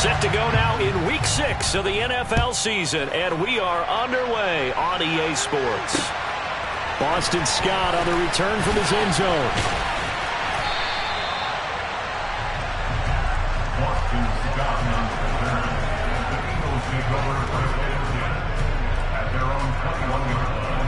Set to go now in Week 6 of the NFL season, and we are underway on EA Sports. Boston Scott on the return from his end zone. Boston Scott on the return. The Eagles take over first and 10 at their own 21-yard line.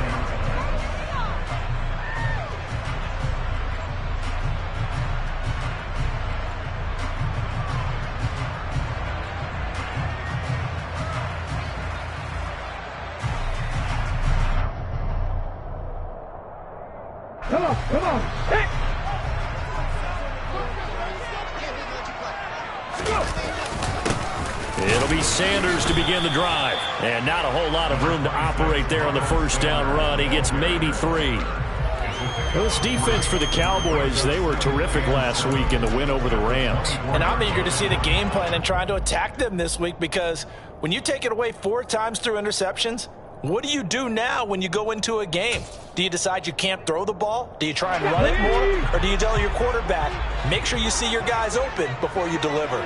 Come on. Hey. It'll be Sanders to begin the drive. And not a whole lot of room to operate there on the first down run. He gets maybe 3. Well, this defense for the Cowboys, they were terrific last week in the win over the Rams. And I'm eager to see the game plan and trying to attack them this week, because when you take it away 4 times through interceptions, what do you do now when you go into a game? Do you decide you can't throw the ball? Do you try and run it more? Or do you tell your quarterback, make sure you see your guys open before you deliver?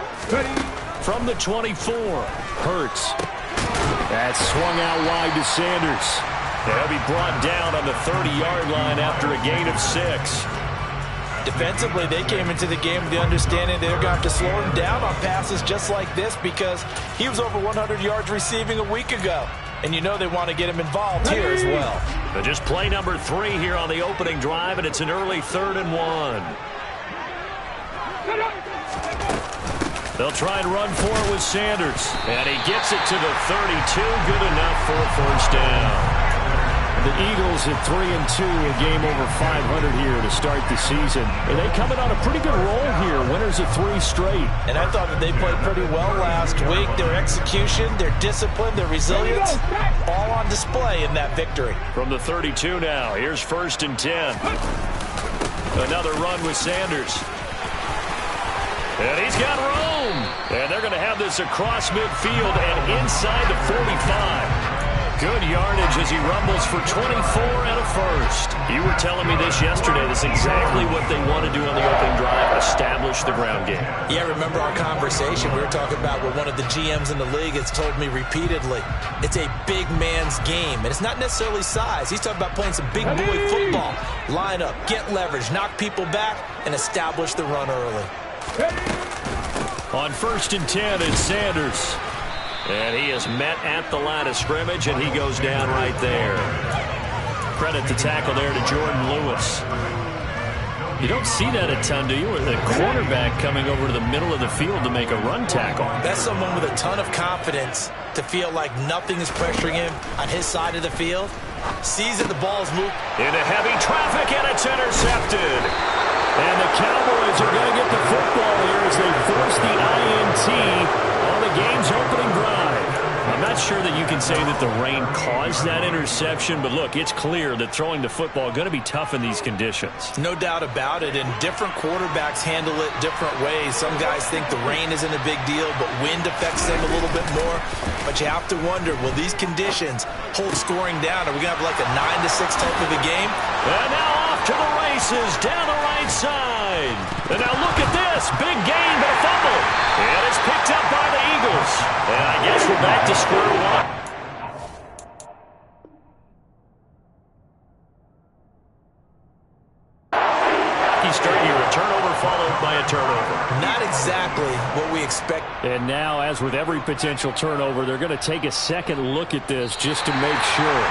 From the 24, Hurts. That's swung out wide to Sanders. They'll be brought down on the 30-yard line after a gain of 6. Defensively, they came into the game with the understanding they're going to have to slow him down on passes just like this, because he was over 100 yards receiving a week ago. And you know they want to get him involved here as well. But just play number 3 here on the opening drive, and it's an early 3rd and 1. They'll try and run for it with Sanders. And he gets it to the 32. Good enough for a first down. The Eagles at 3-2, a game over 500 here to start the season. And they coming on a pretty good roll here, winners of 3 straight. And I thought that they played pretty well last week. Their execution, their discipline, their resilience, all on display in that victory. From the 32 now, here's 1st and 10. Another run with Sanders. And he's got room. And they're going to have this across midfield and inside the 45. Good yardage as he rumbles for 24 and a first. You were telling me this yesterday. That's exactly what they want to do on the opening drive, establish the ground game. Yeah, remember our conversation. We were talking about what one of the GMs in the league has told me repeatedly. It's a big man's game, and it's not necessarily size. He's talking about playing some big boy football. Line up, get leverage, knock people back, and establish the run early. On 1st and 10, it's Sanders. And he is met at the line of scrimmage, and he goes down right there. Credit the tackle there to Jordan Lewis. You don't see that a ton, do you? With a quarterback coming over to the middle of the field to make a run tackle. That's someone with a ton of confidence to feel like nothing is pressuring him on his side of the field. Sees that the ball's moved into heavy traffic, and it's intercepted. And the Cowboys are going to get the football here as they force the INT on the game's opening drive. I'm not sure that you can say that the rain caused that interception, but look, it's clear that throwing the football is going to be tough in these conditions. No doubt about it, and different quarterbacks handle it different ways. Some guys think the rain isn't a big deal, but wind affects them a little bit more. But you have to wonder, will these conditions hold scoring down? Are we going to have like a 9-6 type of a game? And now off to the races, down the right side. And now look at this, big gain, but a fumble. And it's picked up by the Eagles. And I guess we're back to square one. He's starting here, a turnover followed by a turnover. Not exactly what we expect. And now, as with every potential turnover, they're going to take a second look at this just to make sure.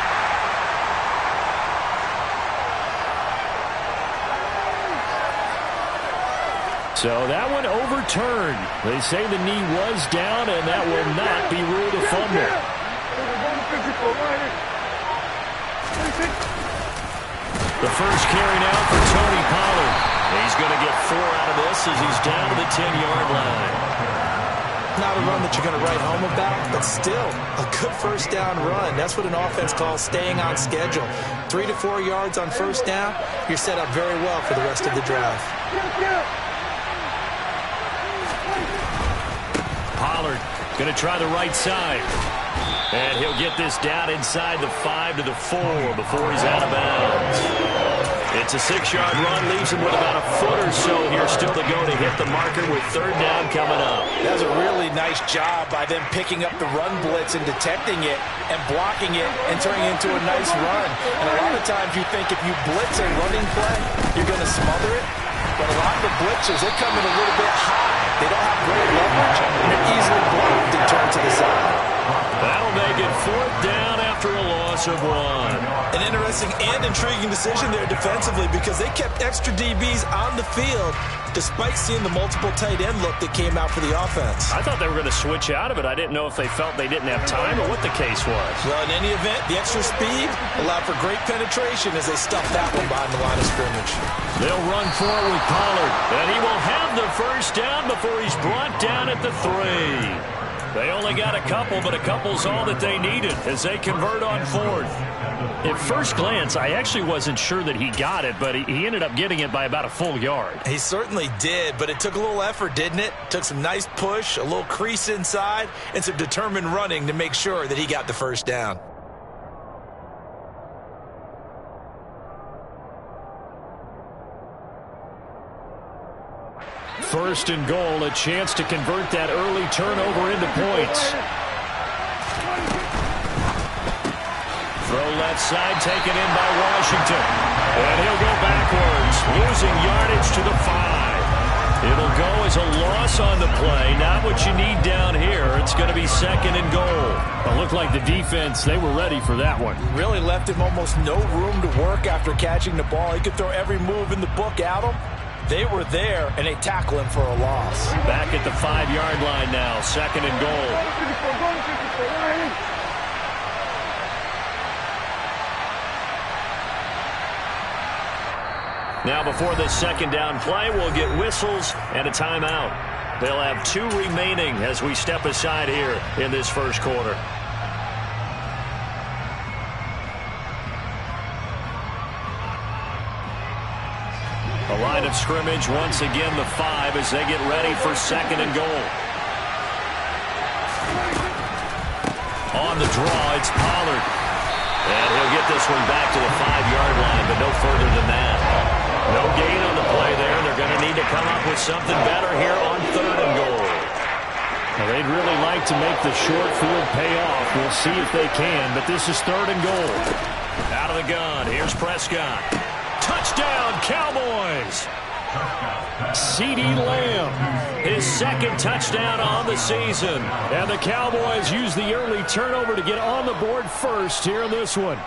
So that one overturned. They say the knee was down, and that will not be ruled a fumble. The first carry now for Tony Pollard. He's going to get 4 out of this as he's down to the 10-yard line. Not a run that you're going to write home about, but still a good first down run. That's what an offense calls staying on schedule. 3 to 4 yards on first down, you're set up very well for the rest of the drive. Pollard going to try the right side. And he'll get this down inside the 5 to the 4 before he's out of bounds. It's a 6-yard run, leaves him with about a foot or so here still to go to hit the marker with third down coming up. That was a really nice job by them picking up the run blitz and detecting it and blocking it and turning it into a nice run. And a lot of times you think if you blitz a running play, you're going to smother it. But a lot of the blitzers, they come in a little bit high. They don't have great leverage, and they're easily blocked and turned to the side. That'll make it fourth down after a loss of 1. An interesting and intriguing decision there defensively because they kept extra DBs on the field despite seeing the multiple tight end look that came out for the offense. I thought they were going to switch out of it. I didn't know if they felt they didn't have time or what the case was. Well, in any event, the extra speed allowed for great penetration as they stuffed that one behind the line of scrimmage. They'll run forward with Pollard, and he will have the first down before he's brought down at the 3. They only got a couple, but a couple's all that they needed as they convert on fourth. At first glance, I actually wasn't sure that he got it, but he ended up getting it by about a full yard. He certainly did, but it took a little effort, didn't it? Took some nice push, a little crease inside, and some determined running to make sure that he got the first down. First and goal, a chance to convert that early turnover into points. Throw left side, taken in by Washington. And he'll go backwards, losing yardage to the 5. It'll go as a loss on the play. Not what you need down here. It's going to be second and goal. It looked like the defense, they were ready for that one. Really left him almost no room to work after catching the ball. He could throw every move in the book at him. They were there, and they tackle him for a loss. Back at the 5-yard line now, second and goal. Now before this second down play, we'll get whistles and a timeout. They'll have 2 remaining as we step aside here in this first quarter. A line of scrimmage, once again the 5 as they get ready for second and goal. On the draw, it's Pollard. And he'll get this one back to the 5-yard line, but no further than that. No gain on the play there. They're going to need to come up with something better here on third and goal. Well, they'd really like to make the short field pay off. We'll see if they can, but this is third and goal. Out of the gun, here's Prescott. Touchdown, Cowboys! CeeDee Lamb, his second touchdown on the season. And the Cowboys use the early turnover to get on the board first here in this one.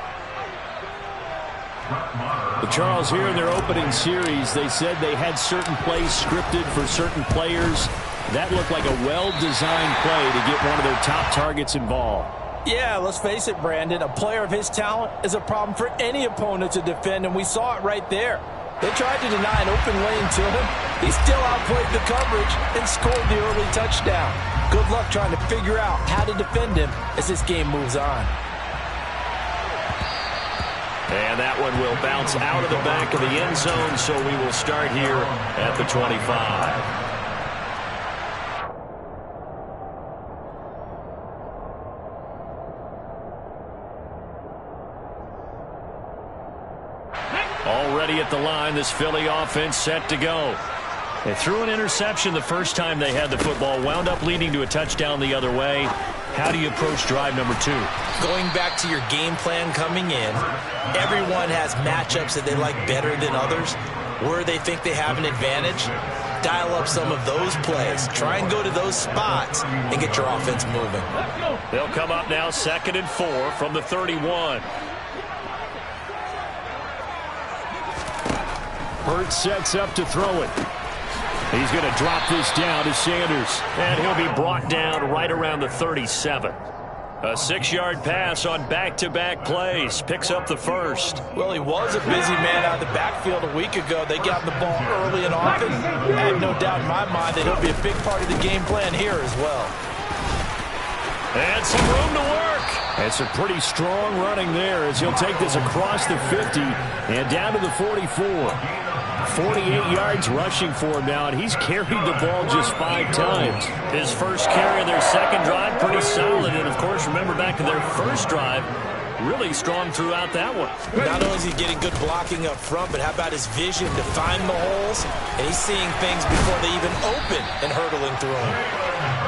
But Charles, here in their opening series, they said they had certain plays scripted for certain players. That looked like a well-designed play to get one of their top targets involved. Yeah, let's face it, Brandon. A player of his talent is a problem for any opponent to defend, and we saw it right there. They tried to deny an open lane to him. He still outplayed the coverage and scored the early touchdown. Good luck trying to figure out how to defend him as this game moves on. And that one will bounce out of the back of the end zone, so we will start here at the 25. Already at the line, this Philly offense set to go. They threw an interception the first time they had the football, wound up leading to a touchdown the other way. How do you approach drive number 2? Going back to your game plan coming in, everyone has matchups that they like better than others. Where they think they have an advantage, dial up some of those plays. Try and go to those spots and get your offense moving. They'll come up now second and 4 from the 31. Hurts sets up to throw it. He's going to drop this down to Sanders. And he'll be brought down right around the 37. A 6-yard pass on back-to-back plays. Picks up the first. Well, he was a busy man out of the backfield a week ago. They got the ball early and often. I have no doubt in my mind that he'll be a big part of the game plan here as well. And some room to work. It's a pretty strong running there as he'll take this across the 50 and down to the 44. 48 yards rushing for him now, and he's carried the ball just 5 times. His first carry of their second drive, pretty solid. And, of course, remember back to their first drive, really strong throughout that one. Not only is he getting good blocking up front, but how about his vision to find the holes? And he's seeing things before they even open and hurtling through them.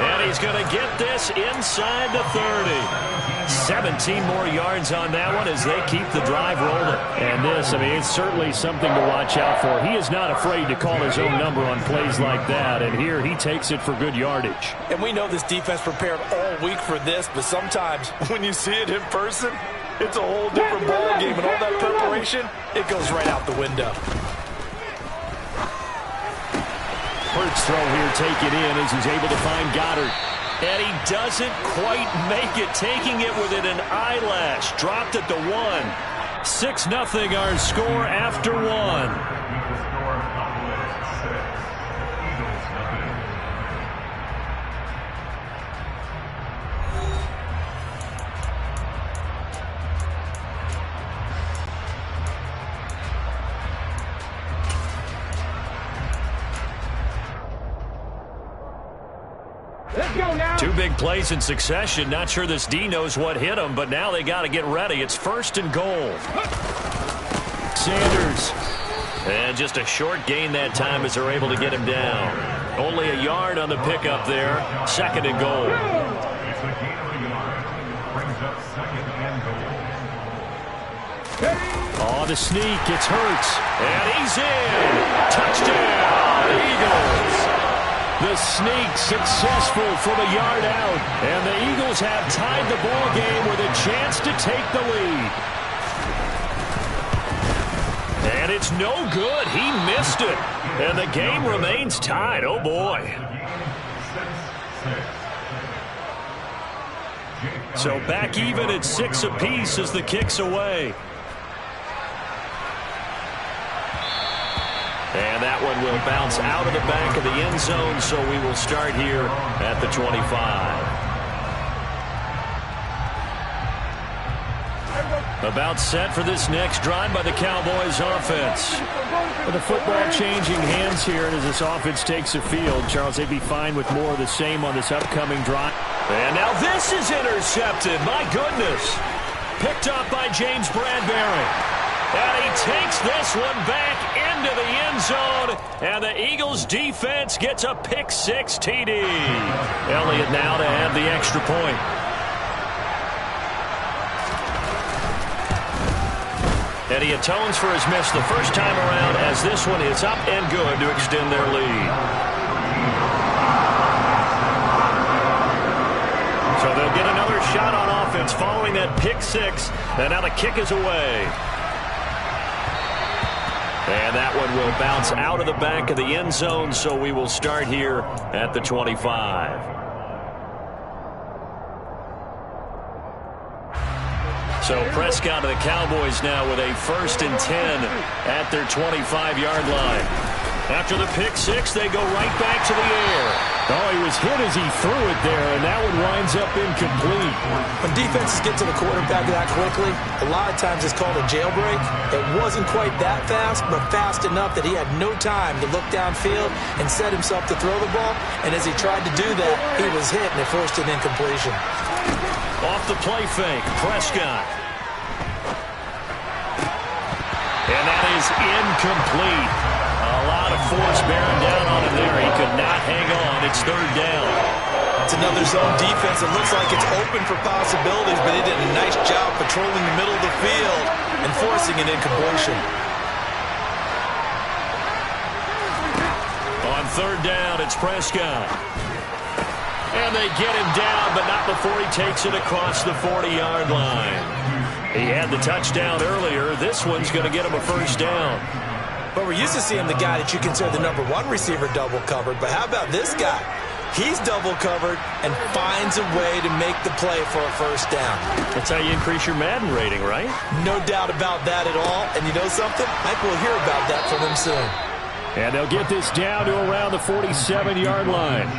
And he's going to get this inside the 30. 17 more yards on that one as they keep the drive rolling. And this, I mean, it's certainly something to watch out for. He is not afraid to call his own number on plays like that. And here he takes it for good yardage. And we know this defense prepared all week for this, but sometimes when you see it in person, it's a whole different ball game. And all that preparation, it goes right out the window. Hurts throw here, take it in as he's able to find Goddard. And he doesn't quite make it, taking it within an eyelash. Dropped at the 1. 6-0 our score after 1. Two big plays in succession. Not sure this D knows what hit him, but now they got to get ready. It's 1st and goal. Sanders. And just a short gain that time as they're able to get him down. Only a yard on the pickup there. 2nd and goal. It's a gain of a yard. Brings up 2nd and goal. Oh, the sneak. It's Hurts. And he's in. Touchdown, Eagles. The sneak successful from a yard out. And the Eagles have tied the ball game with a chance to take the lead. And it's no good. He missed it. And the game remains tied. Oh, boy. So back even at 6 apiece as the kick's away. And that one will bounce out of the back of the end zone, so we will start here at the 25. About set for this next drive by the Cowboys offense. With the football changing hands here as this offense takes the field, Charles, they'd be fine with more of the same on this upcoming drive. And now this is intercepted. My goodness. Picked up by James Bradbury. And he takes this one back into the end zone. And the Eagles defense gets a pick-6 TD. Elliott now to have the extra point. And he atones for his miss the first time around as this one is up and good to extend their lead. So they'll get another shot on offense following that pick-6. And now the kick is away. And that one will bounce out of the back of the end zone, so we will start here at the 25. So Prescott of the Cowboys now with a 1st and 10 at their 25-yard line. After the pick-6, they go right back to the air. Oh, he was hit as he threw it there, and that one winds up incomplete. When defenses get to the quarterback that quickly, a lot of times it's called a jailbreak. It wasn't quite that fast, but fast enough that he had no time to look downfield and set himself to throw the ball. And as he tried to do that, he was hit, and it forced an incompletion. Off the play fake, Prescott. And that is incomplete. A lot of force bearing down on him there. He could not hang on. It's 3rd down. It's another zone defense. It looks like it's open for possibilities, but he did a nice job patrolling the middle of the field and forcing an incompletion. On 3rd down, it's Prescott. And they get him down, but not before he takes it across the 40-yard line. He had the touchdown earlier. This one's going to get him a 1st down. But we're used to seeing the guy that you consider the #1 receiver double covered. But how about this guy? He's double covered and finds a way to make the play for a 1st down. That's how you increase your Madden rating, right? No doubt about that at all. And you know something? I think we'll hear about that from him soon. And they'll get this down to around the 47-yard line.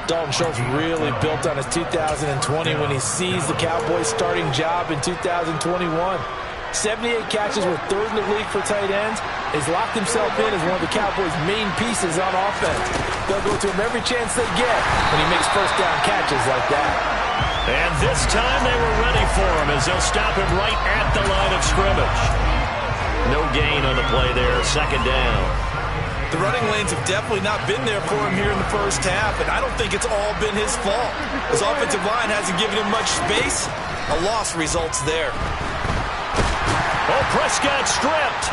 Dalton Schultz really built on his 2020 when he seized the Cowboys' starting job in 2021. 78 catches were 3rd in the league for tight ends. He's locked himself in as one of the Cowboys' main pieces on offense. They'll go to him every chance they get when he makes 1st down catches like that. And this time they were ready for him as they'll stop him right at the line of scrimmage. No gain on the play there, second down. The running lanes have definitely not been there for him here in the first half, and I don't think it's all been his fault. His offensive line hasn't given him much space. A loss results there. Oh, Prescott stripped.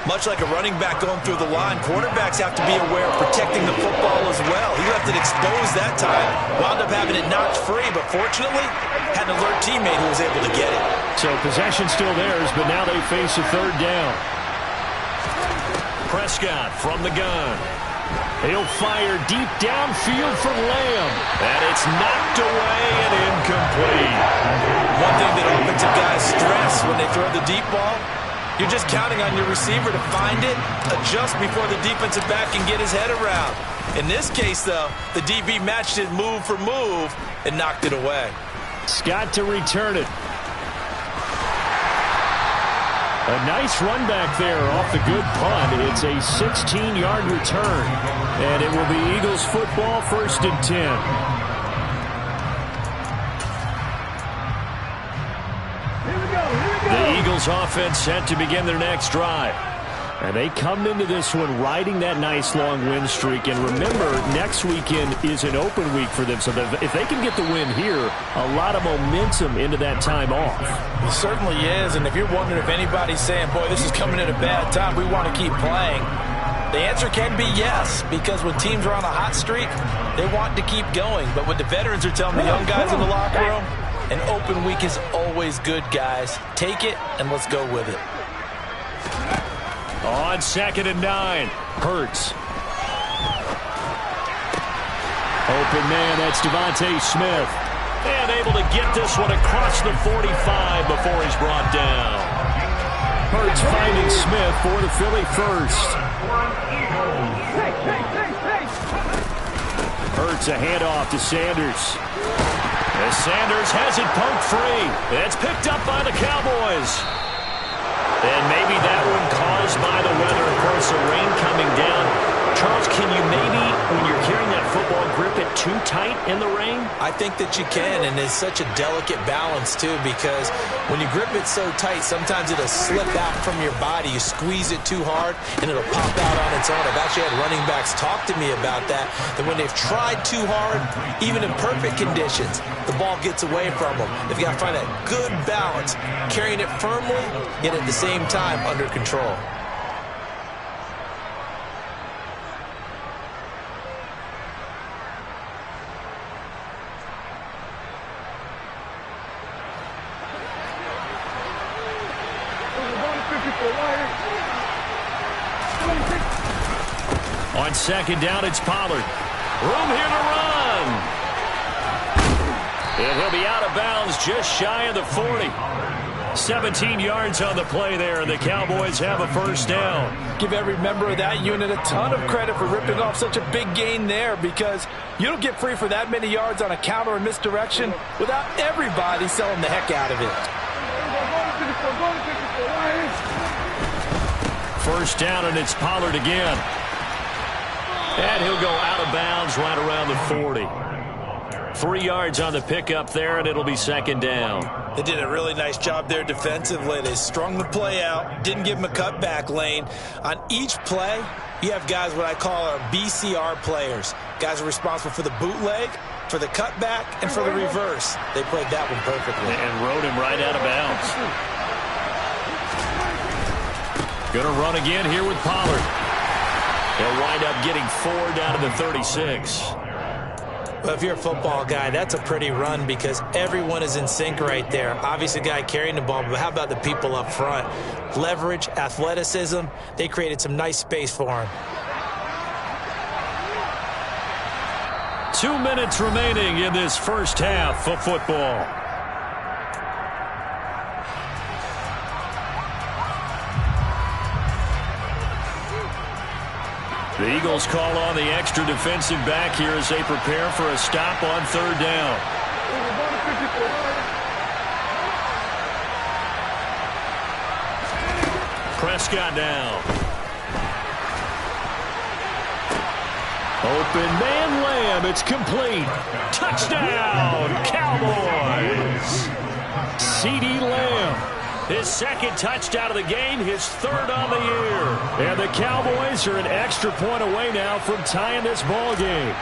Much like a running back going through the line, quarterbacks have to be aware of protecting the football as well. He left it exposed that time, wound up having it knocked free, but fortunately, had an alert teammate who was able to get it. So possession still theirs, but now they face a third down. Prescott from the gun. He'll fire deep downfield for Lamb. And it's knocked away and incomplete. One thing that offensive guys stress when they throw the deep ball, you're just counting on your receiver to find it, adjust before the defensive back can get his head around. In this case, though, the DB matched it move for move and knocked it away. Scott to return it. A nice run back there off the good punt. It's a 16-yard return. And it will be Eagles football, 1st and 10. The Eagles offense set to begin their next drive. And they come into this one riding that nice long win streak. And remember, next weekend is an open week for them. So if they can get the win here, a lot of momentum into that time off. It certainly is. And if you're wondering if anybody's saying, boy, this is coming at a bad time, we want to keep playing, the answer can be yes. Because when teams are on a hot streak, they want to keep going. But what the veterans are telling the young guys in the locker room, an open week is always good, guys. Take it, and let's go with it. On 2nd and 9, Hurts. Open man, that's Devontae Smith. And able to get this one across the 45 before he's brought down. Hurts finding Smith for the Philly first. Hurts a handoff to Sanders. As Sanders has it poked free. It's picked up by the Cowboys. And maybe that one caused by the weather. Of course, the rain coming down. Charles, can you maybe, when you're carrying that football, grip it too tight in the rain? I think that you can, and it's such a delicate balance, too, because when you grip it so tight, sometimes it'll slip out from your body. You squeeze it too hard, and it'll pop out on its own. I've actually had running backs talk to me about that when they've tried too hard, even in perfect conditions, the ball gets away from them. They've got to find that good balance, carrying it firmly, yet at the same time under control. On 2nd down, it's Pollard. Room here to run. And he'll be out of bounds just shy of the 40. 17 yards on the play there, and the Cowboys have a first down. Give every member of that unit a ton of credit for ripping off such a big gain there, because you don't get free for that many yards on a counter or misdirection without everybody selling the heck out of it. First down, and it's Pollard again. And he'll go out of bounds right around the 40. 3 yards on the pickup there, and it'll be 2nd down. They did a really nice job there defensively. They strung the play out, didn't give him a cutback lane. On each play, you have guys what I call our BCR players. Guys are responsible for the bootleg, for the cutback, and for the reverse. They played that one perfectly. And rode him right out of bounds. Gonna run again here with Pollard. He'll wind up getting 4 down to the 36. Well, if you're a football guy, that's a pretty run because everyone is in sync right there. Obviously, the guy carrying the ball, but how about the people up front? Leverage, athleticism, they created some nice space for him. 2 minutes remaining in this first half of football. The Eagles call on the extra defensive back here as they prepare for a stop on 3rd down. Prescott down. Open man Lamb. It's complete. Touchdown, Cowboys. CeeDee Lamb. His second touchdown of the game, his third on the year. And the Cowboys are an extra point away now from tying this ball game.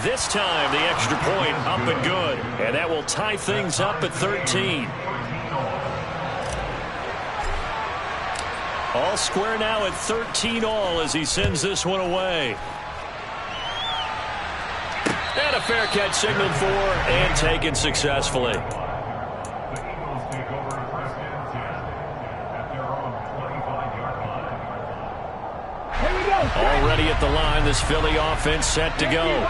This time, the extra point up and good. And that will tie things up at 13. All square now at 13 all as he sends this one away. And a fair catch signaled for and taken successfully. The Eagles take over first and 10 at their own 25-yard line. Already at the line, this Philly offense set to go.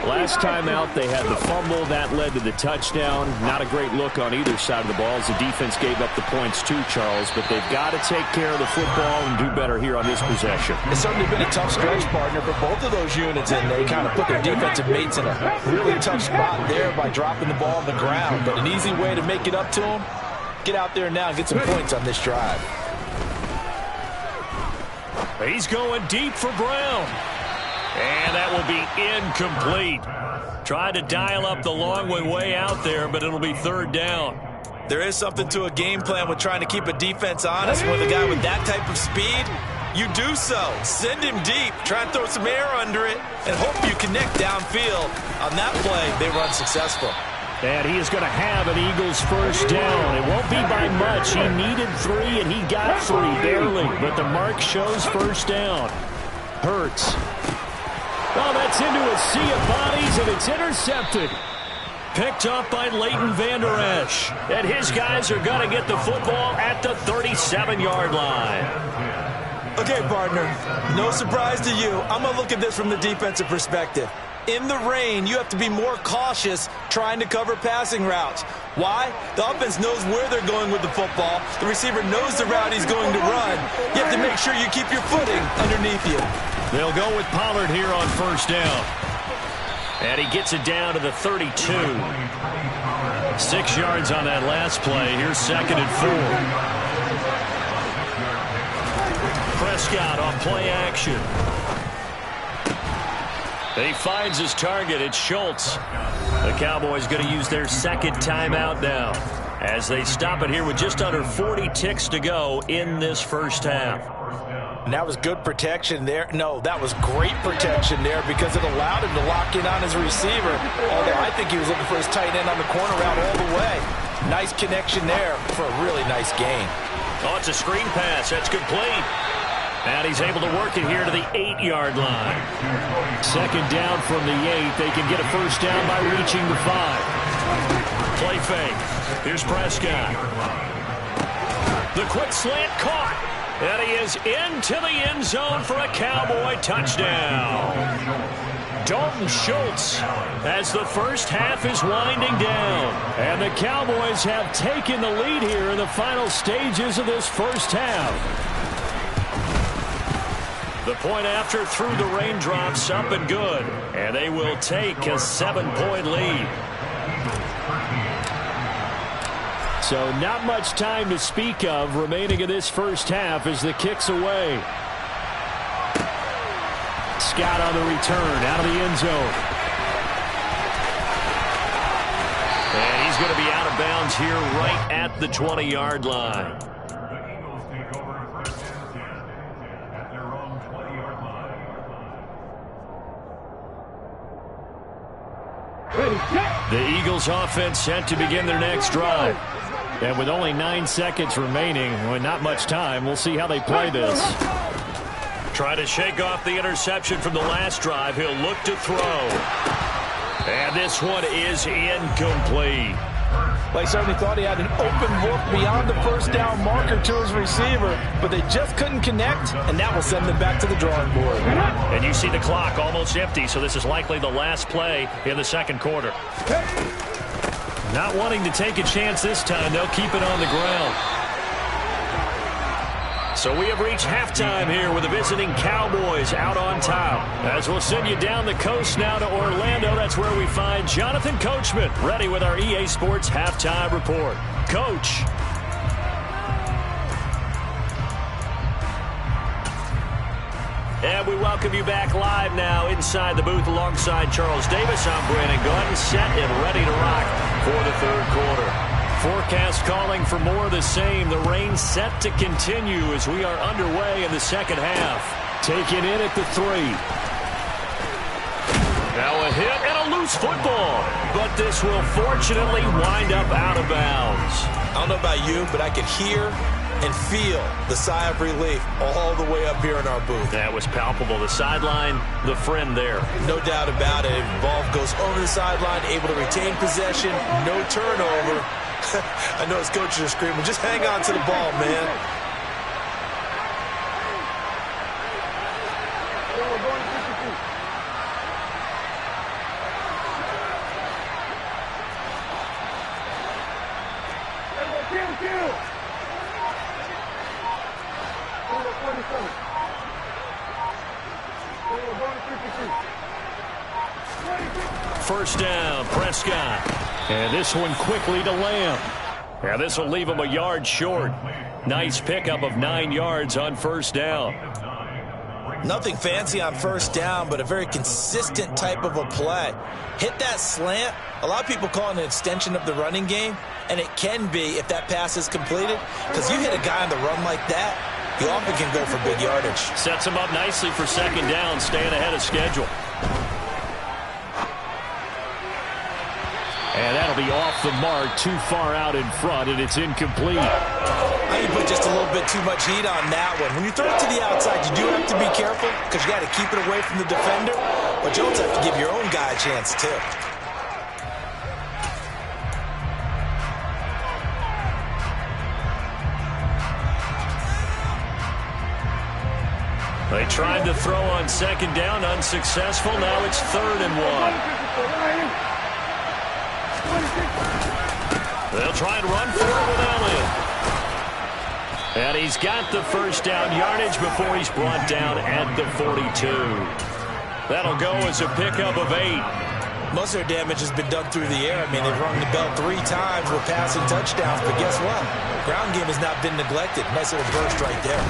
Last time out, they had the fumble. That led to the touchdown. Not a great look on either side of the ball as the defense gave up the points too, Charles. But they've got to take care of the football and do better here on this possession. It's certainly been a tough stretch, partner, for both of those units, and they kind of put their defensive mates in a really tough spot there by dropping the ball on the ground. But an easy way to make it up to them, get out there now and get some points on this drive. He's going deep for Brown. And that will be incomplete. Tried to dial up the long one way out there, but it'll be third down. There is something to a game plan with trying to keep a defense honest. With a guy with that type of speed, you do so. Send him deep. Try and throw some air under it and hope you connect downfield. On that play, they run successful. And he is going to have an Eagles first down. It won't be by much. He needed 3, and he got 3, barely. But the mark shows first down. Hurts. Oh, that's into a sea of bodies, and it's intercepted. Picked up by Leighton Vander Esch. And his guys are going to get the football at the 37-yard line. Okay, partner, no surprise to you. I'm going to look at this from the defensive perspective. In the rain, you have to be more cautious trying to cover passing routes. Why? The offense knows where they're going with the football. The receiver knows the route he's going to run. You have to make sure you keep your footing underneath you. They'll go with Pollard here on first down. And he gets it down to the 32. 6 yards on that last play. Here's second and 4. Prescott on play action. He finds his target. It's Schultz. The Cowboys going to use their second timeout now as they stop it here with just under 40 ticks to go in this first half. And that was good protection there. No, that was great protection there because it allowed him to lock in on his receiver. Although I think he was looking for his tight end on the corner route all the way. Nice connection there for a really nice gain. Oh, it's a screen pass. That's complete. And he's able to work it here to the 8-yard line. Second down from the 8. They can get a first down by reaching the 5. Play fake. Here's Prescott. The quick slant caught. And he is into the end zone for a Cowboy touchdown. Dalton Schultz as the first half is winding down. And the Cowboys have taken the lead here in the final stages of this first half. The point after through the raindrops up and good. And they will take a 7-point lead. So not much time to speak of remaining in this first half as the kick's away. Scott on the return out of the end zone. And he's going to be out of bounds here right at the 20-yard line. The Eagles offense set to begin their next drive. And with only 9 seconds remaining, with not much time, we'll see how they play this. Try to shake off the interception from the last drive. He'll look to throw. And this one is incomplete. Well, he certainly thought he had an open look beyond the first down marker to his receiver, but they just couldn't connect, and that will send them back to the drawing board. And you see the clock almost empty, so this is likely the last play in the second quarter. Not wanting to take a chance this time, they'll keep it on the ground. So we have reached halftime here with the visiting Cowboys out on top. As we'll send you down the coast now to Orlando, that's where we find Jonathan Coachman, ready with our EA Sports Halftime Report. Coach. And we welcome you back live now inside the booth alongside Charles Davis. I'm Brandon Gunn, set and ready to rock for the third quarter. Forecast calling for more of the same. The rain set to continue as we are underway in the second half. Taken in at the 3. Now a hit and a loose football. But this will fortunately wind up out of bounds. I don't know about you, but I could hear and feel the sigh of relief all the way up here in our booth. That was palpable. The sideline, the friend there. No doubt about it. Ball goes over the sideline, able to retain possession, no turnover. I know his coaches are screaming, just hang on to the ball, man. First down, Prescott. And this one quickly to Lamb. And this will leave him a yard short. Nice pickup of 9 yards on first down. Nothing fancy on first down, but a very consistent type of a play. Hit that slant. A lot of people call it an extension of the running game, and it can be if that pass is completed, because you hit a guy on the run like that, he often can go for big yardage. Sets him up nicely for second down, staying ahead of schedule. And that'll be off the mark, too far out in front, and it's incomplete. I think you put just a little bit too much heat on that one. When you throw it to the outside, you do have to be careful because you got to keep it away from the defender, but you also have to give your own guy a chance, too. They tried to throw on second down, unsuccessful. Now it's 3rd and 1. They'll try and run for it with Elliott. And he's got the first down yardage before he's brought down at the 42. That'll go as a pickup of 8. Most of their damage has been done through the air. I mean, they've rung the bell 3 times with passing touchdowns, but guess what? Ground game has not been neglected. Nice little burst right there.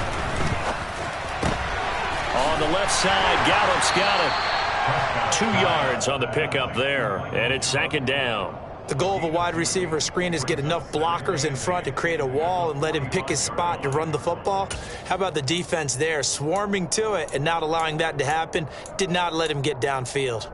On the left side, Gallup's got it. 2 yards on the pickup there, and it's second down. The goal of a wide receiver screen is get enough blockers in front to create a wall and let him pick his spot to run the football. How about the defense there, swarming to it and not allowing that to happen? Did not let him get downfield.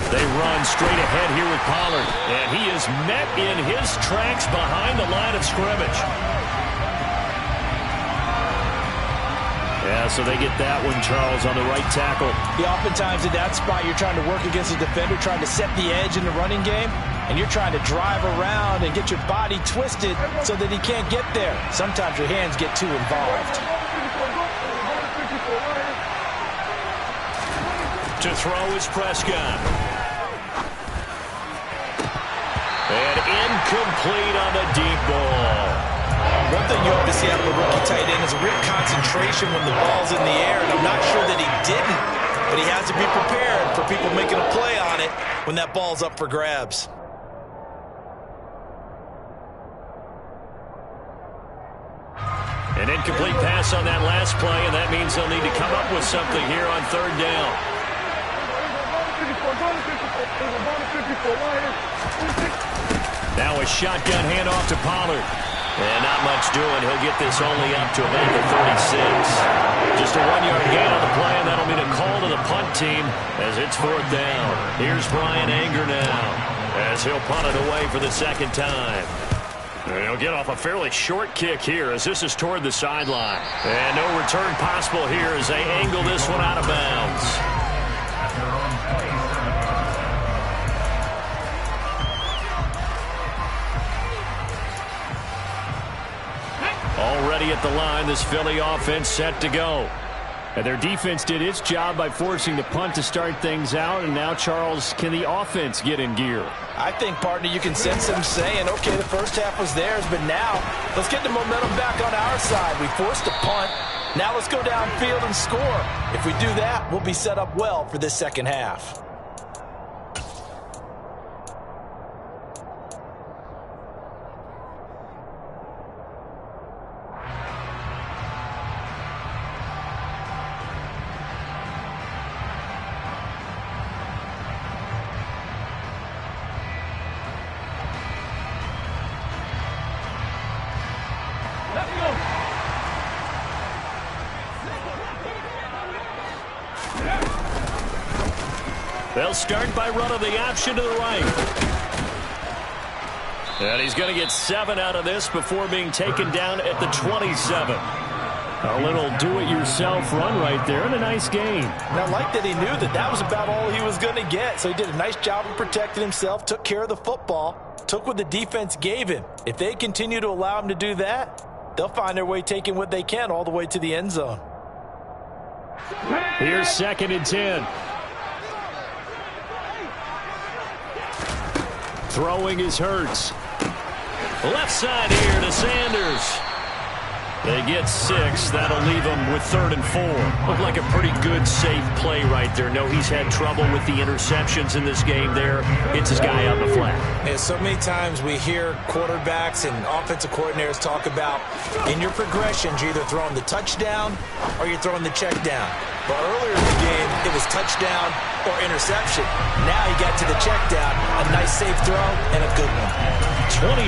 They run straight ahead here with Pollard, and he is met in his tracks behind the line of scrimmage. Yeah, so they get that one, Charles, on the right tackle. Yeah, oftentimes in that spot, you're trying to work against a defender, trying to set the edge in the running game, and you're trying to drive around and get your body twisted so that he can't get there. Sometimes your hands get too involved. To throw is Prescott. And incomplete on the deep ball. One thing you hope to see out of a rookie tight end is a real concentration when the ball's in the air, and I'm not sure that he didn't, but he has to be prepared for people making a play on it when that ball's up for grabs. An incomplete pass on that last play, and that means they'll need to come up with something here on third down. Now a shotgun handoff to Pollard. And not much doing. He'll get this only up to about the 36. Just a 1-yard gain on the play, and that'll mean a call to the punt team as it's 4th down. Here's Brian Anger now as he'll punt it away for the second time. And he'll get off a fairly short kick here as this is toward the sideline. And no return possible here as they angle this one out of bounds. Already at the line, this Philly offense set to go. And their defense did its job by forcing the punt to start things out. And now, Charles, can the offense get in gear? I think, partner, you can sense them saying, okay, the first half was theirs, but now let's get the momentum back on our side. We forced a punt. Now let's go downfield and score. If we do that, we'll be set up well for this second half. They'll start by running the option to the right. And he's going to get 7 out of this before being taken down at the 27. A little do-it-yourself run right there, and a nice gain. And I like that he knew that that was about all he was going to get. So he did a nice job of protecting himself, took care of the football, took what the defense gave him. If they continue to allow him to do that, they'll find their way taking what they can all the way to the end zone. Here's 2nd and 10. Throwing is Hurts. Left side here to Sanders. They get 6. That'll leave them with 3rd and 4. Looked like a pretty good, safe play right there. No, he's had trouble with the interceptions in this game there. Hits his guy out in the flat. And so many times we hear quarterbacks and offensive coordinators talk about in your progressions, you're either throwing the touchdown or you're throwing the check down. But earlier in the game, it was touchdown or interception. Now he got to the check down. A nice safe throw and a good one. 27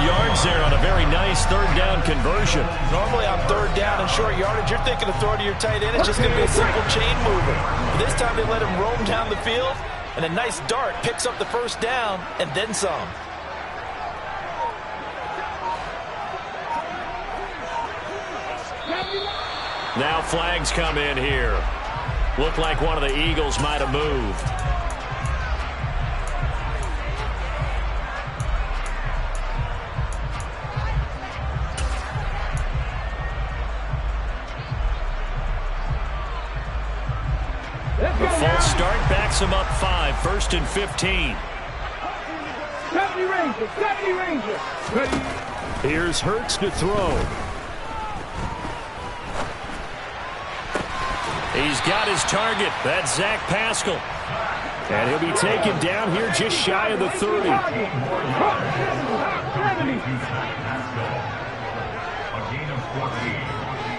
yards there on a very nice 3rd down conversion. Normally on 3rd down and short yardage, you're thinking of throwing to your tight end. It's just going to be a simple chain mover. But this time they let him roam down the field, and a nice dart picks up the 1st down and then some. Now flags come in here. Looked like one of the Eagles might have moved. The false start backs him up 5. 1st and 15. Here's Hurts to throw. He's got his target. That's Zach Pascal. And he'll be taken down here just shy of the 30. A gain of 14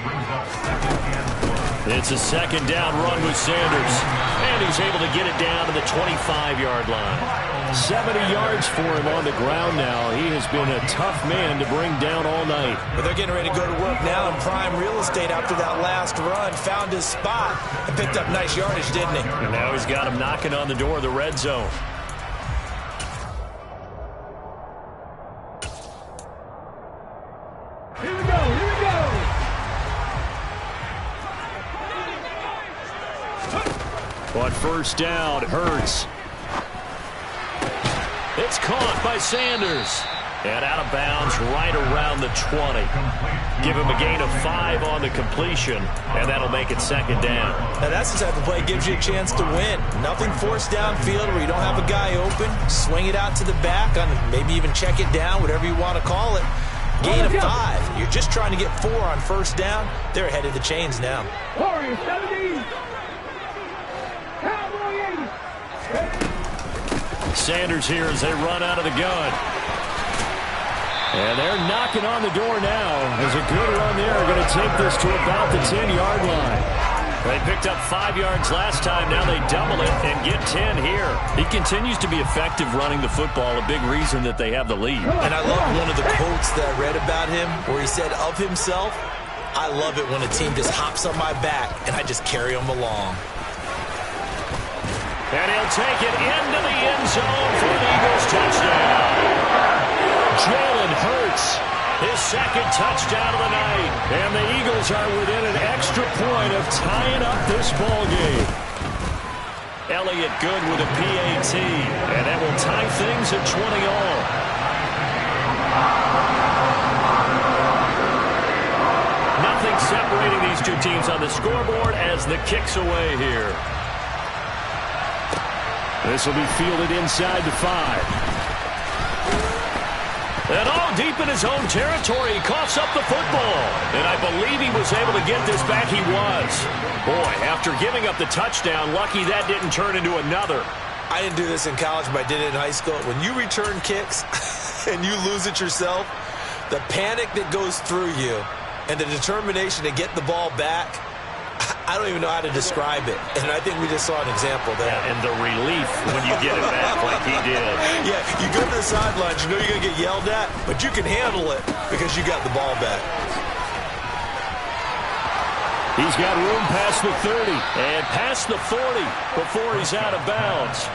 brings up 2nd and 1. It's a 2nd down run with Sanders. And he's able to get it down to the 25-yard line. 70 yards for him on the ground now. He has been a tough man to bring down all night. But they're getting ready to go to work now in prime real estate after that last run. Found his spot and picked up nice yardage, didn't he? And now he's got him knocking on the door of the red zone. Here we go. But 1st down, Hurts. It's caught by Sanders. And out of bounds right around the 20. Give him a gain of 5 on the completion, and that'll make it 2nd down. Now that's the type of play that gives you a chance to win. Nothing forced downfield where you don't have a guy open. Swing it out to the back, on maybe even check it down, whatever you want to call it. Gain of 5. You're just trying to get 4 on 1st down. They're ahead of the chains now. Warriors 70. Cowboy 80. Sanders here as they run out of the gun. And they're knocking on the door now. There's a good run there. Going to take this to about the 10-yard line. They picked up 5 yards last time. Now they double it and get 10 here. He continues to be effective running the football, a big reason that they have the lead. And I love one of the quotes that I read about him where he said of himself, I love it when a team just hops on my back and I just carry them along. And he'll take it into the end zone for an Eagles touchdown. Jalen Hurts, his 2nd touchdown of the night. And the Eagles are within an extra point of tying up this ball game. Elliott good with a PAT. And that will tie things at 20 all. Nothing separating the these two teams on the scoreboard as the kick's away here. This will be fielded inside the 5. And all deep in his own territory, he coughs up the football. And I believe he was able to get this back. He was. Boy, after giving up the touchdown, lucky that didn't turn into another. I didn't do this in college, but I did it in high school. When you return kicks and you lose it yourself, the panic that goes through you and the determination to get the ball back, I don't even know how to describe it. And I think we just saw an example there. Yeah, and the relief when you get it back like he did. Yeah, you go to the sidelines, you know you're going to get yelled at, but you can handle it because you got the ball back. He's got room past the 30 and past the 40 before he's out of bounds.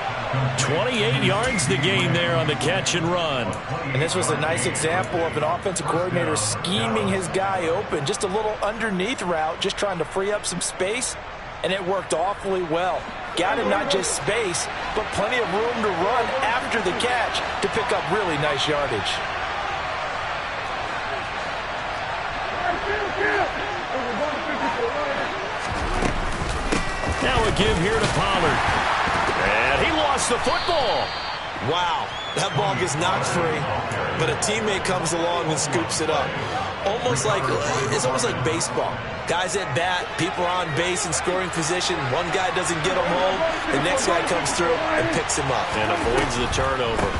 28 yards the gain there on the catch and run. And this was a nice example of an offensive coordinator scheming his guy open. Just a little underneath route, just trying to free up some space, and it worked awfully well. Got him not just space, but plenty of room to run after the catch to pick up really nice yardage. Now a give here to Pollard. And he lost the football. Wow, that ball gets knocked free, but a teammate comes along and scoops it up. It's almost like baseball. Guys at bat, people are on base in scoring position. One guy doesn't get him home, the next guy comes through and picks him up. And avoids the turnover.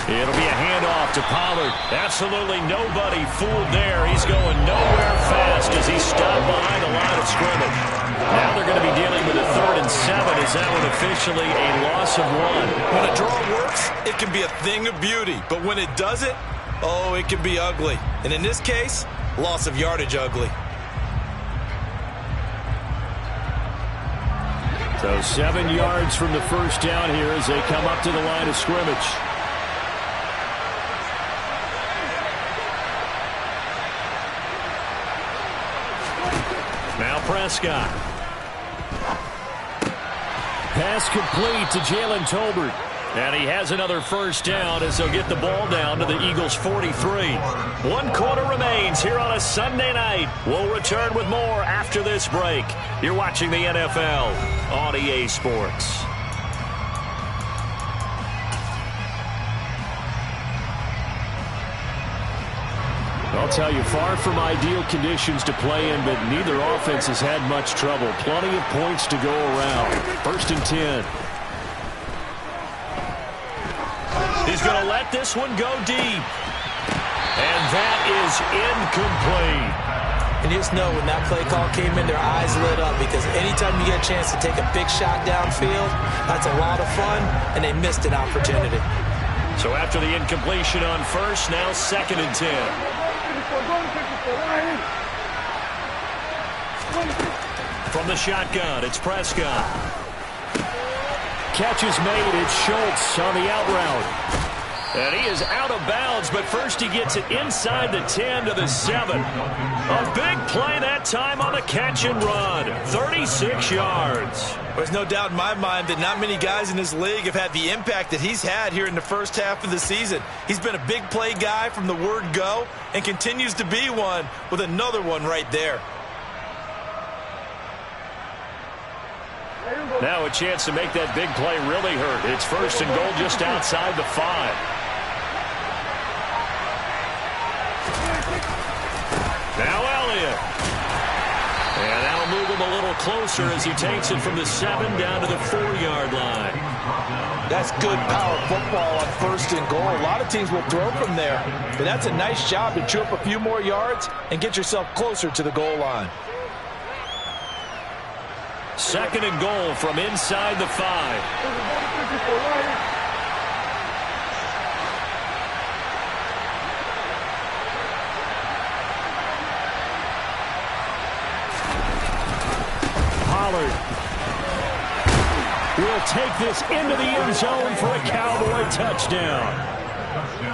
It'll be a handoff to Pollard. Absolutely nobody fooled there. He's going nowhere fast as he stopped behind the line of scrimmage. Now they're going to be dealing with a 3rd and 7. Is that one officially a loss of 1? When a draw works, it can be a thing of beauty. But when it doesn't, oh, it can be ugly. And in this case, loss of yardage ugly. So 7 yards from the first down here as they come up to the line of scrimmage. Now Prescott. Pass complete to Jalen Tolbert. And he has another first down as they'll get the ball down to the Eagles' 43. 1 quarter remains here on a Sunday night. We'll return with more after this break. You're watching the NFL on EA Sports. I'll tell you, far from ideal conditions to play in, but neither offense has had much trouble. Plenty of points to go around. 1st and 10. He's going to let this one go deep. And that is incomplete. And you just know when that play call came in, their eyes lit up because anytime you get a chance to take a big shot downfield, that's a lot of fun, and they missed an opportunity. So after the incompletion on first, now 2nd and 10. From the shotgun, it's Prescott. Catch is made. It's Schultz on the out route. And he is out of bounds, but first he gets it inside the 10 to the 7. A big play that time on the catch and run. 36 yards. There's no doubt in my mind that not many guys in this league have had the impact that he's had here in the first half of the season. He's been a big play guy from the word go and continues to be one with another one right there. Now a chance to make that big play really hurt. It's 1st and goal just outside the 5. Now Elliott. And that'll move him a little closer as he takes it from the 7 down to the 4-yard line. That's good power football on 1st and goal. A lot of teams will throw from there, but that's a nice job to chew up a few more yards and get yourself closer to the goal line. 2nd and goal from inside the 5. Will take this into the end zone for a Cowboy touchdown.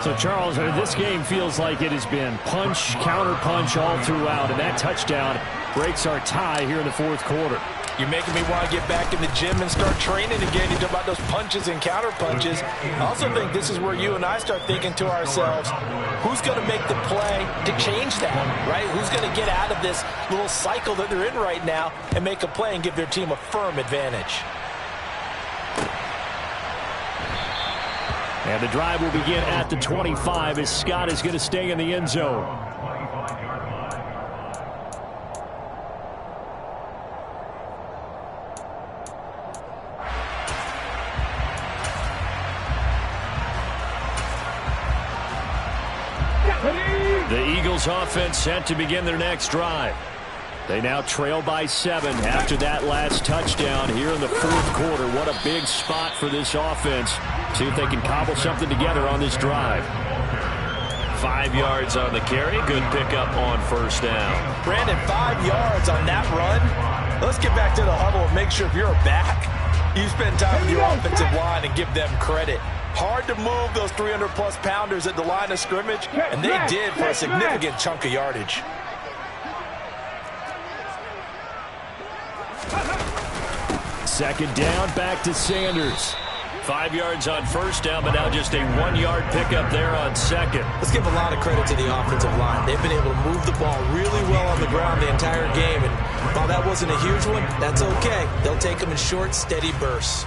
So, Charles, this game feels like it has been punch, counter punch all throughout, and that touchdown breaks our tie here in the 4th quarter. You're making me want to get back in the gym and start training again. You talk about those punches and counter punches. I also think this is where you and I start thinking to ourselves, who's going to make the play to change that, right? Who's going to get out of this little cycle that they're in right now and make a play and give their team a firm advantage? And the drive will begin at the 25 as Scott is going to stay in the end zone. The Eagles offense set to begin their next drive. They now trail by 7 after that last touchdown here in the fourth quarter. What a big spot for this offense. See if they can cobble something together on this drive. 5 yards on the carry. Good pickup on first down. Brandon, 5 yards on that run. Let's get back to the huddle and make sure if you're a back, you spend time with your offensive line and give them credit. Hard to move those 300-plus pounders at the line of scrimmage, and they did for a significant chunk of yardage. Second down, back to Sanders. 5 yards on first down, but now just a 1-yard pickup there on second. Let's give a lot of credit to the offensive line. They've been able to move the ball really well on the ground the entire game, and while that wasn't a huge one, that's okay. They'll take them in short, steady bursts.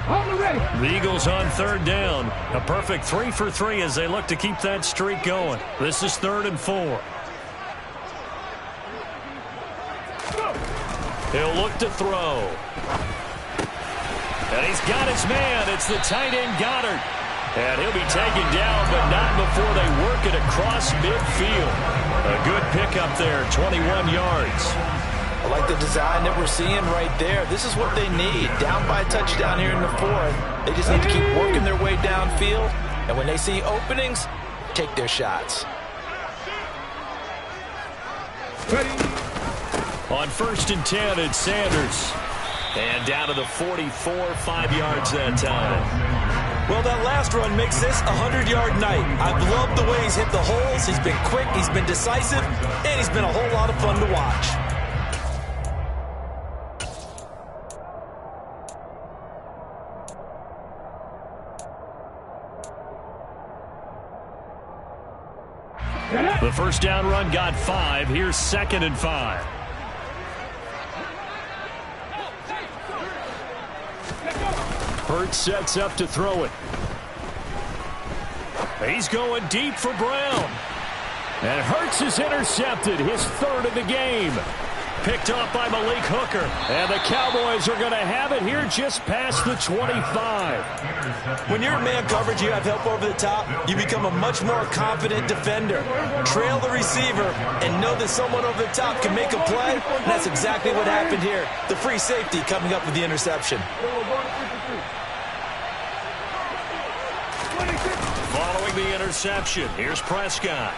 The Eagles on third down. A perfect 3 for 3 as they look to keep that streak going. This is 3rd and 4. He'll look to throw. And he's got his man. It's the tight end Goddard. And he'll be taken down, but not before they work it across midfield. A good pickup there, 21 yards. I like the design that we're seeing right there. This is what they need. Down by a touchdown here in the fourth. They just need to keep working their way downfield. And when they see openings, take their shots. On 1st and 10, it's Sanders. And down to the 44, 5 yards that time. Well, that last run makes this a 100-yard night. I've loved the way he's hit the holes. He's been quick, he's been decisive, and he's been a whole lot of fun to watch. The first down run got 5. Here's 2nd and 5. Hurts sets up to throw it. He's going deep for Brown. And Hurts is intercepted, his 3rd of the game. Picked off by Malik Hooker. And the Cowboys are going to have it here just past the 25. When you're in man coverage, you have help over the top, you become a much more confident defender. Trail the receiver and know that someone over the top can make a play, and that's exactly what happened here. The free safety coming up with the interception. Following the interception, here's Prescott.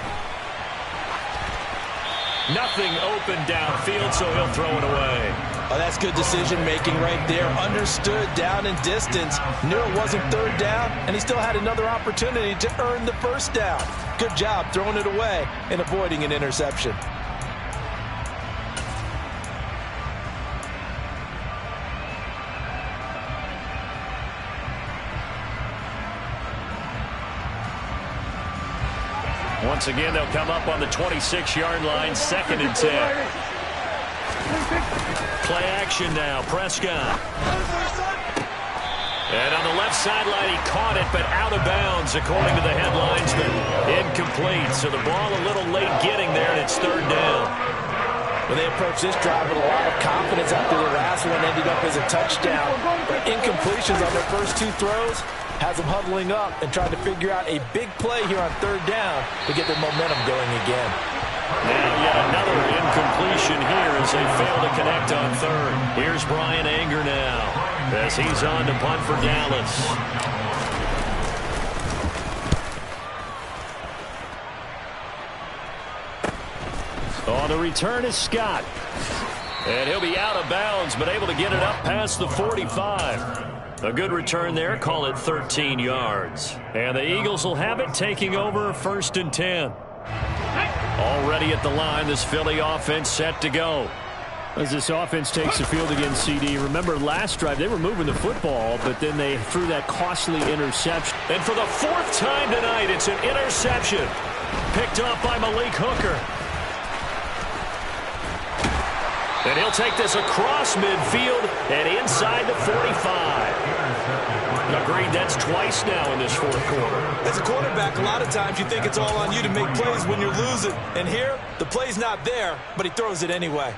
Nothing open downfield, so he'll throw it away. Oh, that's good decision-making right there. Understood down and distance. Knew it wasn't 3rd down, and he still had another opportunity to earn the 1st down. Good job throwing it away and avoiding an interception. Once again, they'll come up on the 26-yard line, 2nd and 10. Play action now, Prescott. And on the left sideline, he caught it, but out of bounds, according to the headlines. Incomplete, so the ball a little late getting there, and it's 3rd down. When they approach this drive with a lot of confidence after the last one ended up as a touchdown. But incompletions on their first 2 throws has them huddling up and trying to figure out a big play here on 3rd down to get their momentum going again. Now yet another incompletion here as they fail to connect on 3rd. Here's Brian Anger now as he's on to punt for Dallas. On the return is Scott. And he'll be out of bounds, but able to get it up past the 45. A good return there, call it 13 yards. And the Eagles will have it, taking over 1st and 10. Already at the line, this Philly offense set to go. As this offense takes the field against CD, remember last drive, they were moving the football, but then they threw that costly interception. And for the 4th time tonight, it's an interception. Picked up by Malik Hooker. And he'll take this across midfield and inside the 45. Agreed, that's twice now in this 4th quarter. As a quarterback, a lot of times you think it's all on you to make plays when you're losing. And here, the play's not there, but he throws it anyway.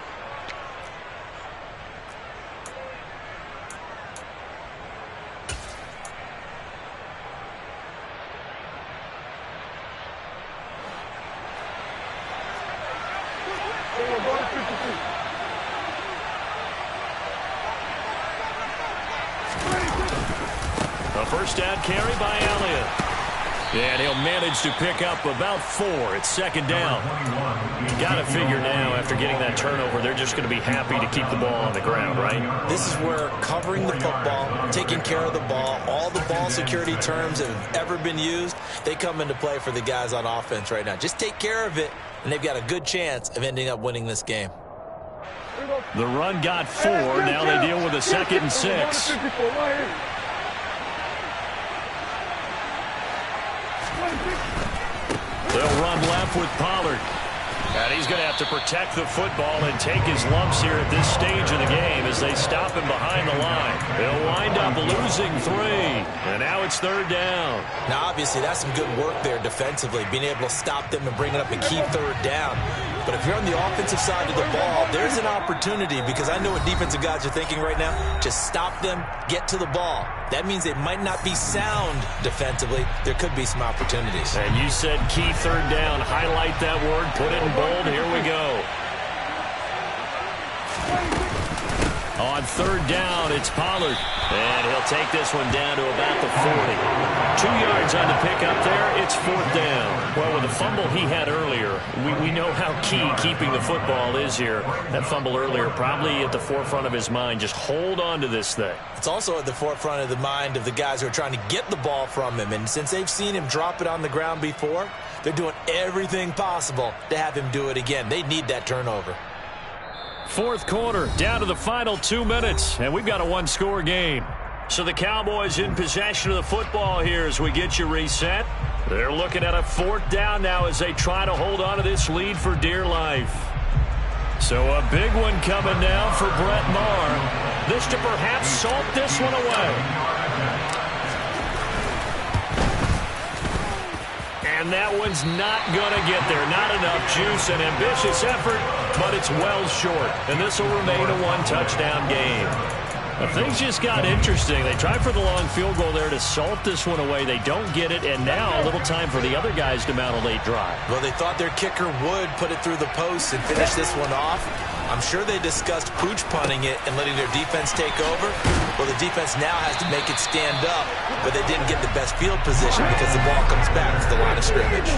A first down carry by Elliott. And he'll manage to pick up about 4. It's 2nd down. Got to figure now, after getting that turnover, they're just going to be happy to keep the ball on the ground, right? This is where covering the football, taking care of the ball, all the ball security terms that have ever been used, they come into play for the guys on offense right now. Just take care of it, and they've got a good chance of ending up winning this game. The run got 4. Now they deal with a 2nd and 6. They'll run left with Pollard. And he's going to have to protect the football and take his lumps here at this stage of the game as they stop him behind the line. They'll wind up losing 3. And now it's 3rd down. Now, obviously, that's some good work there defensively, being able to stop them and bring it up and keep 3rd down. But if you're on the offensive side of the ball, there's an opportunity, because I know what defensive guys are thinking right now. Just stop them, get to the ball. That means they might not be sound defensively. There could be some opportunities. And you said key 3rd down. Highlight that word. Put it in bold. Here we go. On 3rd down, it's Pollard. And he'll take this one down to about the 40. 2 yards on the pickup there. It's 4th down. Well, with the fumble he had earlier, we know how key keeping the football is here. That fumble earlier probably at the forefront of his mind. Just hold on to this thing. It's also at the forefront of the mind of the guys who are trying to get the ball from him. And since they've seen him drop it on the ground before, they're doing everything possible to have him do it again. They need that turnover. 4th quarter, down to the final 2 minutes, and we've got a 1-score game. So the Cowboys in possession of the football here as we get you reset. They're looking at a 4th down now as they try to hold on to this lead for dear life. So a big one coming now for Brett Maher. This to perhaps salt this one away. And that one's not going to get there. Not enough juice. An ambitious effort, but it's well short. And this will remain a 1-touchdown game. But things just got interesting. They tried for the long field goal there to salt this one away. They don't get it, and now a little time for the other guys to mount a late drive. Well, they thought their kicker would put it through the post and finish this one off. I'm sure they discussed pooch punting it and letting their defense take over. Well, the defense now has to make it stand up, but they didn't get the best field position because the ball comes back to the line of scrimmage.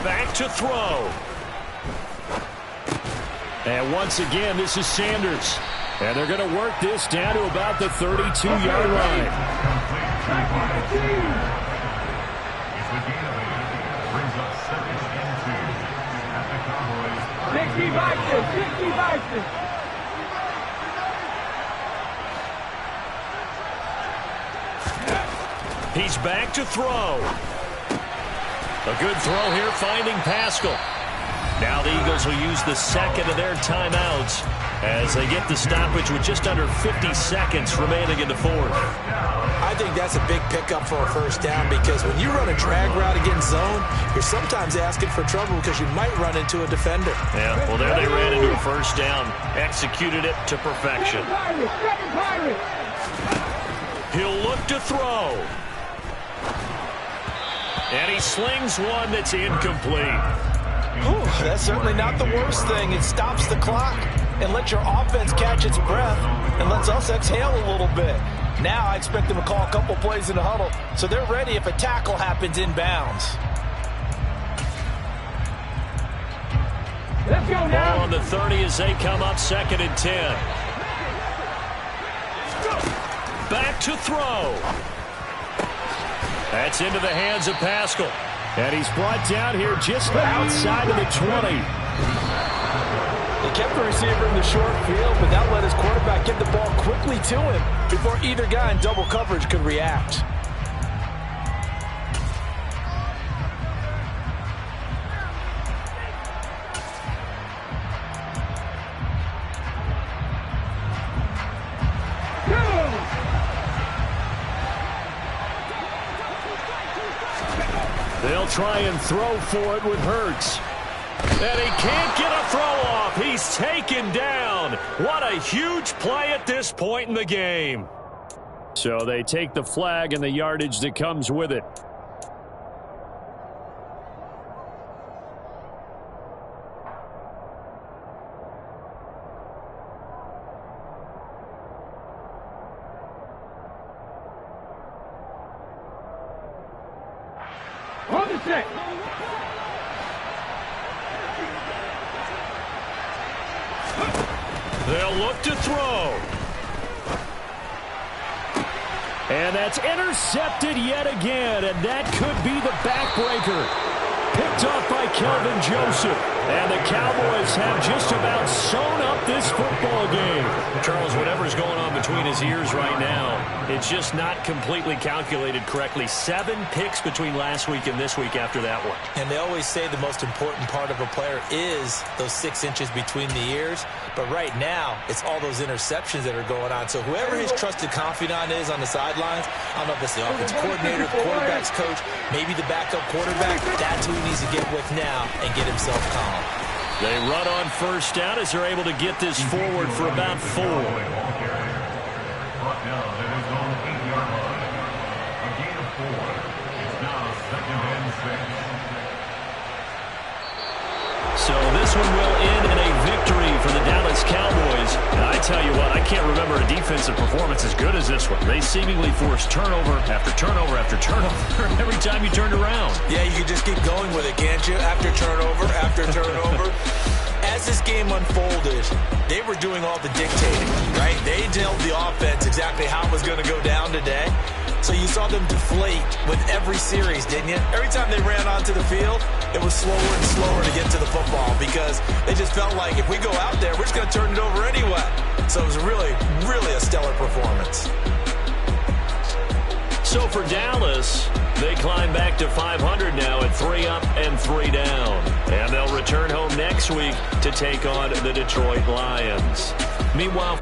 Back to throw. And once again, this is Sanders. And they're going to work this down to about the 32-yard line. He's back to throw. A good throw here, finding Pascal. Now the Eagles will use the 2nd of their timeouts as they get the stoppage with just under 50 seconds remaining in the 4th. I think that's a big pickup for a 1st down, because when you run a drag route against zone, you're sometimes asking for trouble because you might run into a defender. Yeah, well, there they ran into a 1st down. Executed it to perfection. He'll look to throw. And he slings one that's incomplete. Ooh, that's certainly not the worst thing. It stops the clock and lets your offense catch its breath and lets us exhale a little bit. Now I expect them to call a couple plays in the huddle so they're ready if a tackle happens inbounds. Let's go Ball now. on the 30 as they come up 2nd and 10. Back to throw. That's into the hands of Pascal. And he's brought down here just outside of the 20. He kept the receiver in the short field, but that let his quarterback get the ball quickly to him before either guy in double coverage could react. They'll try and throw for it with Hurts. And he can't get a throw off. He's taken down. What a huge play at this point in the game. So they take the flag and the yardage that comes with it. On the set. They'll look to throw. And that's intercepted yet again, and that could be the backbreaker. Picked off by Kelvin Joseph. And the Cowboys have just about sewn up this football game. Charles, whatever's going on between his ears right now, it's just not completely calculated correctly. 7 picks between last week and this week after that one. And they always say the most important part of a player is those 6 inches between the ears. But right now, it's all those interceptions that are going on. So whoever his trusted confidant is on the sidelines, I don't know if it's the offensive coordinator, the quarterback's coach, maybe the backup quarterback, that's who he needs to get with now and get himself calm. They run on first down as they're able to get this forward for about 4. Brought down at his own 8-yard line. A gain of 4. It's now 2nd and 6. So this one will end in a victory for the Dallas Cowboys. And I tell you what, I can't remember a defensive performance as good as this one. They seemingly forced turnover after turnover after turnover every time you turned around. Yeah, you can just keep going with it, can't you? After turnover, after turnover. As this game unfolded, they were doing all the dictating, right? They told the offense exactly how it was going to go down today. So you saw them deflate with every series, didn't you? Every time they ran onto the field, it was slower and slower to get to the football because they just felt like if we go out there, we're just going to turn it over anyway. So it was really, really a stellar performance. So for Dallas, they climb back to 500 now at 3 up and 3 down. And they'll return home next week to take on the Detroit Lions. Meanwhile...